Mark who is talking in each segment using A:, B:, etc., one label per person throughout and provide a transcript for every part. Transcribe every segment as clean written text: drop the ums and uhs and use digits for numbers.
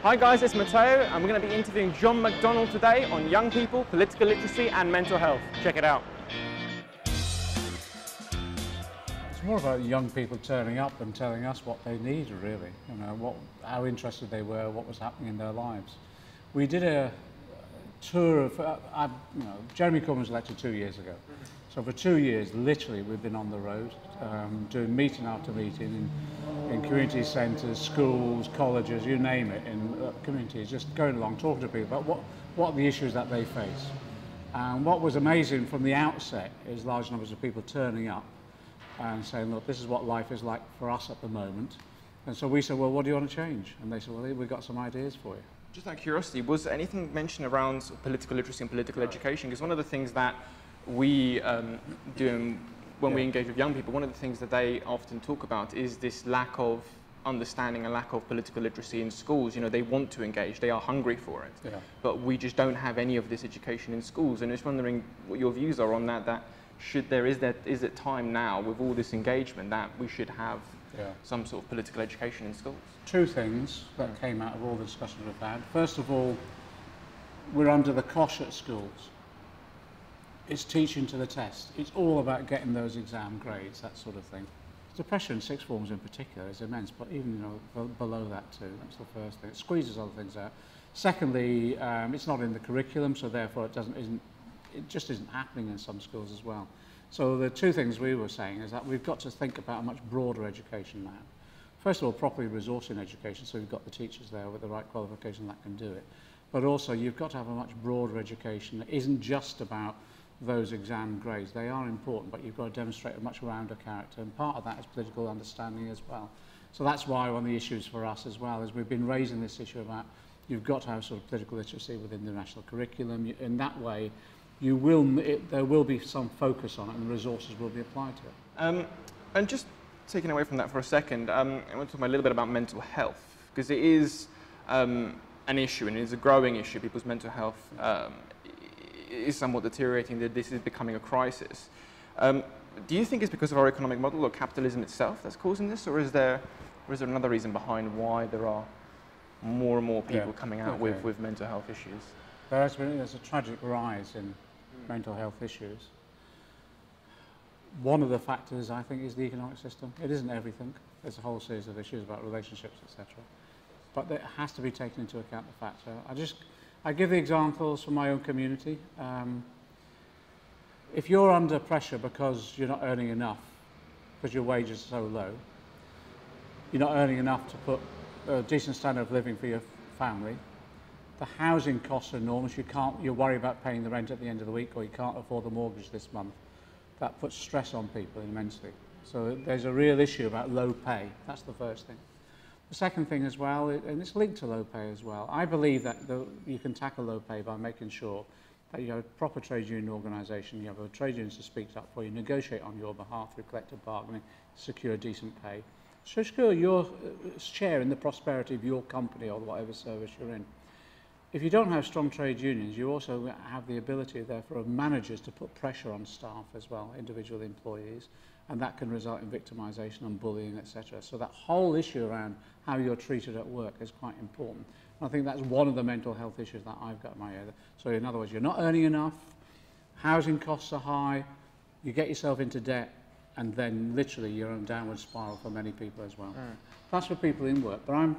A: Hi guys, it's Matteo and we're going to be interviewing John McDonnell today on young people, political literacy and mental health. Check it out.
B: It's more about young people turning up and telling us what they need, really. You know, how interested they were, what was happening in their lives. We did a tour of, Jeremy Corbyn was elected 2 years ago. So for 2 years, literally, we've been on the road, doing meeting after meeting in community centres, schools, colleges, you name it, in communities, just going along, talking to people about what are the issues that they face. And what was amazing from the outset is large numbers of people turning up and saying, look, this is what life is like for us at the moment. And so we said, well, what do you want to change? And they said, well, we've got some ideas for you.
A: Just out of curiosity, was anything mentioned around political literacy and political education? Because one of the things that we do when we engage with young people, one of the things that they often talk about is this lack of understanding and lack of political literacy in schools. You know, they want to engage, they are hungry for it, but we just don't have any of this education in schools. And I was wondering what your views are on that, is it time now, with all this engagement, that we should have some sort of political education in schools?
B: Two things that came out of all the discussions we've had. First of all, we're under the cosh at schools. It's teaching to the test. It's all about getting those exam grades, that sort of thing. The pressure in sixth forms in particular is immense, but even below that too. That's the first thing. It squeezes other things out. Secondly, it's not in the curriculum, so therefore it just isn't happening in some schools as well. So the two things we were saying is that we've got to think about a much broader education now. First of all, properly resourcing education, so we've got the teachers there with the right qualification that can do it. But also, you've got to have a much broader education that isn't just about those exam grades. They are important, but you've got to demonstrate a much rounder character, and part of that is political understanding as well. So that's why one of the issues for us as well is we've been raising this issue about you've got to have sort of political literacy within the national curriculum. In that way, there will be some focus on it, and the resources will be applied to it.
A: And just taking away from that for a second, I want to talk a little bit about mental health, because it is an issue, and it is a growing issue. People's mental health is somewhat deteriorating, that this is becoming a crisis. Do you think it's because of our economic model or capitalism itself that's causing this, or is there another reason behind why there are more and more people coming out with mental health issues?
B: There's a tragic rise in mental health issues. One of the factors, I think, is the economic system. It isn't everything. There's a whole series of issues about relationships, etc. But it has to be taken into account, the factor. I give the examples from my own community. If you're under pressure because you're not earning enough, because your wages are so low, you're not earning enough to put a decent standard of living for your family, the housing costs are enormous, you worry about paying the rent at the end of the week, or you can't afford the mortgage this month. That puts stress on people immensely. So there's a real issue about low pay. That's the first thing. The second thing as well, and it's linked to low pay as well, I believe that you can tackle low pay by making sure that you have a proper trade union organisation, you have a trade union to speak up for you, negotiate on your behalf through collective bargaining, secure decent pay, secure your share in the prosperity of your company or whatever service you're in. If you don't have strong trade unions, you also have the ability, therefore, of managers to put pressure on staff as well, individual employees, and that can result in victimisation and bullying, etc. So that whole issue around how you're treated at work is quite important. And I think that's one of the mental health issues that I've got in my area. So in other words, you're not earning enough, housing costs are high, you get yourself into debt, and then literally you're on a downward spiral for many people as well. That's for people in work. But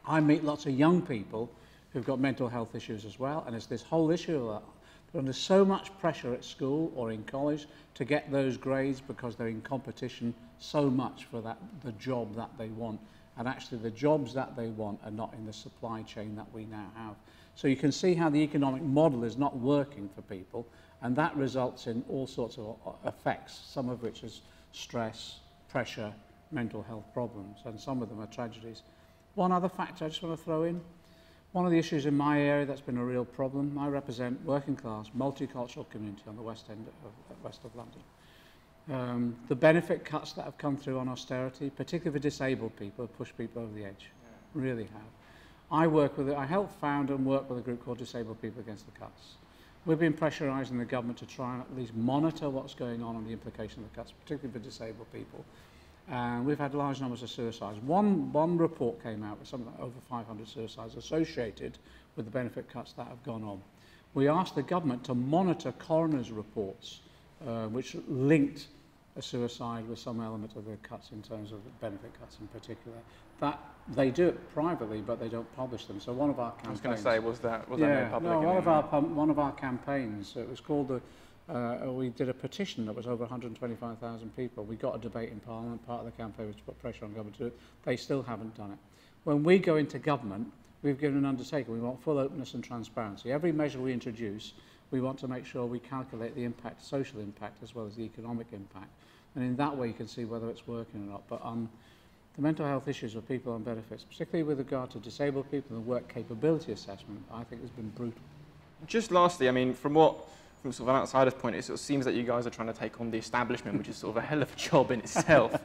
B: I meet lots of young people who've got mental health issues as well, and it's this whole issue of that. They're under so much pressure at school or in college to get those grades because they're in competition so much for the job that they want. And actually the jobs that they want are not in the supply chain that we now have. So you can see how the economic model is not working for people, and that results in all sorts of effects, some of which is stress, pressure, mental health problems, and some of them are tragedies. One other factor I just want to throw in. One of the issues in my area that's been a real problem, I represent working class, multicultural community on the west of London. The benefit cuts that have come through on austerity, particularly for disabled people, have pushed people over the edge, really have. I help found and work with a group called Disabled People Against the Cuts. We've been pressurising the government to try and at least monitor what's going on and the implication of the cuts, particularly for disabled people. And we've had large numbers of suicides. One report came out with something like over 500 suicides associated with the benefit cuts that have gone on. We asked the government to monitor coroner's reports, which linked a suicide with some element of the cuts in terms of the benefit cuts in particular. That they do it privately, but they don't publish them. So one of our campaigns...
A: I was going to say, was that made public?
B: No, one of our campaigns, it was called we did a petition that was over 125,000 people. We got a debate in Parliament. Part of the campaign was to put pressure on government to do it. They still haven't done it. When we go into government, we've given an undertaking. We want full openness and transparency. Every measure we introduce, we want to make sure we calculate the impact, social impact, as well as the economic impact. And in that way, you can see whether it's working or not. But on the mental health issues of people on benefits, particularly with regard to disabled people and work capability assessment, I think has been brutal.
A: Just lastly, I mean, from sort of an outsider's point, it sort of seems that you guys are trying to take on the establishment, which is sort of a hell of a job in itself.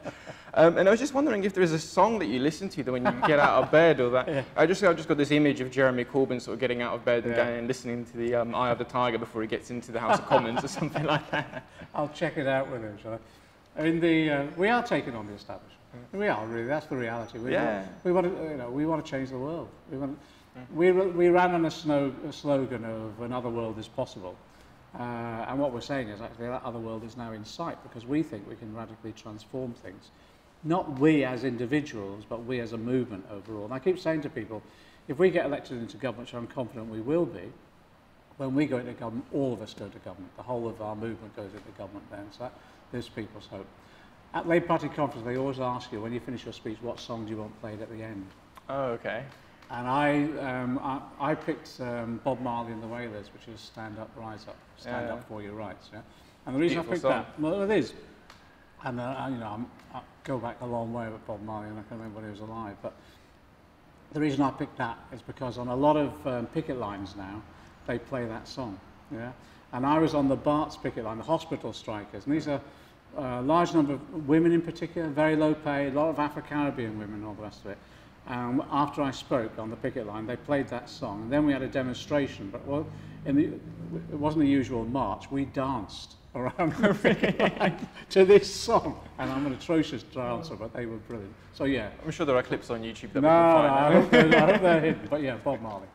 A: And I was just wondering if there is a song that you listen to that when you get out of bed, or that. Yeah. I've just got this image of Jeremy Corbyn sort of getting out of bed and going and listening to the Eye of the Tiger before he gets into the House of Commons or something like that.
B: I'll check it out with him, shall I? I mean, we are taking on the establishment. We are really. That's the reality. We want to change the world. We ran on a slogan of "Another world is possible," and what we're saying is actually that other world is now in sight, because we think we can radically transform things. Not we as individuals, but we as a movement overall. And I keep saying to people, if we get elected into government, which I'm confident we will be, when we go into government, all of us go to government. The whole of our movement goes into government then. So that is people's hope. At Labour Party conference, they always ask you, when you finish your speech, what song do you want played at the end?
A: Oh, okay.
B: And I picked Bob Marley and the Wailers, which is Stand Up, Rise Up, Stand Up for Your Rights. Yeah? And the reason I picked that, well, it is, and I go back a long way with Bob Marley, and I can remember when he was alive, but the reason I picked that is because on a lot of picket lines now, they play that song. Yeah? And I was on the Barts picket line, the hospital strikers, and these are a large number of women in particular, very low pay, a lot of Afro-Caribbean women and all the rest of it. After I spoke on the picket line, they played that song, and then we had a demonstration, but it wasn't the usual march. We danced around the picket line to this song, and I'm an atrocious dancer, but they were brilliant. So yeah.
A: I'm sure there are clips on YouTube that we can find.
B: I hope they're hidden, but yeah, Bob Marley.